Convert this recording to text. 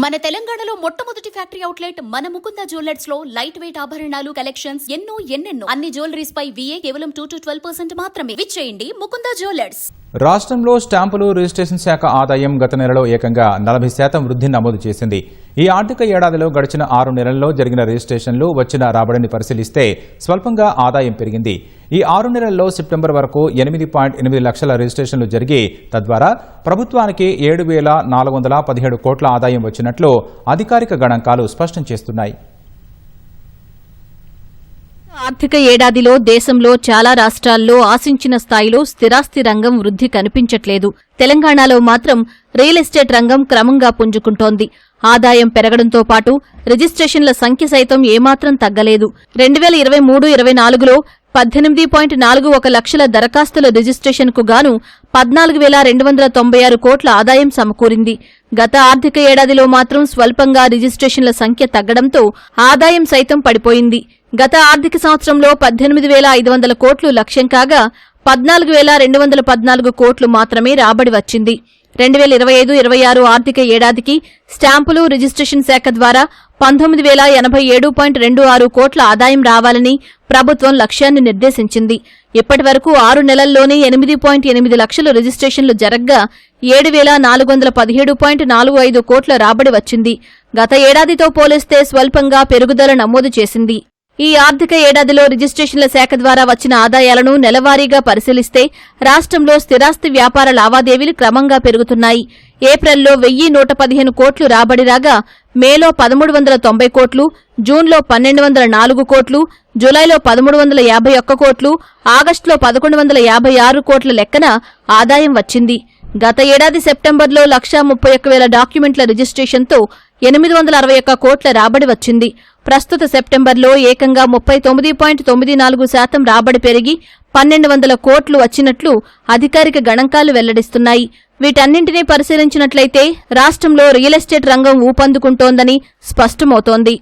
మన తెలంగాణలో మొట్టమొదటి ఫ్యాక్టరీ అవుట్లెట్ మన ముకుంద జ్యువెలర్స్ లో లైట్ వెయిట్ ఆభరణాలు కలెక్షన్స్ ఎన్నెన్నో అన్ని జ్యువెలరీస్ పై VA కేవలం 2 to 12% మాత్రమే. విచ్చేయండి ముకుంద జ్యువెలర్స్. రాష్ట్రంలో స్టాంపులు రిజిస్ట్రేషన్ శాఖ ఆదాయం గత నెలలో ఏకంగా 40% వృద్ధి నమోదు చేసింది. ఈ ఆర్థిక ఏడాదిలో గడిచిన 6 నెలల్లో జరిగిన రిజిస్ట్రేషన్లు వచ్చిన రాబడిని పరిశీలిస్తే స్వల్పంగా ఆదాయం పెరిగింది. ఈ 6 నెలల్లో సెప్టెంబర్ వరకు 8.8 లక్షల రిజిస్ట్రేషన్లు జరిగి తద్వారా ప్రభుత్వానికి 7,417 కోట్ల ఆదాయం వచ్చినట్లు అధికారిక గణాంకాలు స్పష్టం చేస్తున్నాయి. ఆర్థిక ఏడాదిలో దేశంలో చాలా రాష్ట్రాల్లో ఆశించిన స్థాయిలో స్థిరాస్తి రంగం వృద్ధి కనిపించట్లేదు. తెలంగాణలో మాత్రం రియల్ ఎస్టేట్ రంగం క్రమంగా పుంజుకుంటోంది. ఆదాయం పెరగడంతో పాటు రిజిస్ట్రేషన్ల సంఖ్య సైతం ఏమాత్రం తగ్గలేదు. 2023-24లో 18.41 లక్షల దరఖాస్తుల రిజిస్ట్రేషన్కు గాను 14,296 కోట్ల ఆదాయం సమకూరింది. గత ఆర్థిక ఏడాదిలో మాత్రం స్వల్పంగా రిజిస్ట్రేషన్ల సంఖ్య తగ్గడంతో ఆదాయం సైతం పడిపోయింది. గత ఆర్థిక సంవత్సరంలో 18,500 కోట్లు లక్ష్యం కాగా 14,214 కోట్లు మాత్రమే రాబడి వచ్చింది. 2025-26 ఆర్థిక ఏడాదికి స్టాంపులు రిజిస్ట్రేషన్ శాఖ ద్వారా 19,087.26 కోట్ల ఆదాయం రావాలని ప్రభుత్వం లక్ష్యాన్ని నిర్దేశించింది. ఇప్పటి వరకు 6 నెలల్లోనే 8.8 లక్షల రిజిస్ట్రేషన్లు జరగ్గా 7,417.45 కోట్ల రాబడి వచ్చింది. గత ఏడాదితో పోలిస్తే స్వల్పంగా పెరుగుదల నమోదు చేసింది. ఈ ఆర్థిక ఏడాదిలో రిజిస్ట్రేషన్ల శాఖ ద్వారా వచ్చిన ఆదాయాలను నెలవారీగా పరిశీలిస్తే రాష్ట్రంలో స్థిరాస్తి వ్యాపార లావాదేవీలు క్రమంగా పెరుగుతున్నాయి. ఏప్రిల్లో 1,115 కోట్లు రాబడి రాగా మేలో 1,390 కోట్లు, జూన్లో 1,204 కోట్లు, జులైలో 1,351 కోట్లు, ఆగస్టులో 1,156 కోట్ల లెక్కన ఆదాయం వచ్చింది. గత ఏడాది సెప్టెంబర్లో 1,31,000 డాక్యుమెంట్ల రిజిస్ట్రేషన్తో 861 కోట్ల రాబడి వచ్చింది. ప్రస్తుత సెప్టెంబర్లో ఏకంగా 39.94% రాబడి పెరిగి 1,200 కోట్లు వచ్చినట్లు అధికారిక గణాంకాలు వెల్లడిస్తున్నాయి. వీటన్నింటినీ పరిశీలించినట్లయితే రాష్ట్రంలో రియల్ ఎస్టేట్ రంగం ఊపందుకుంటోందని స్పష్టమవుతోంది.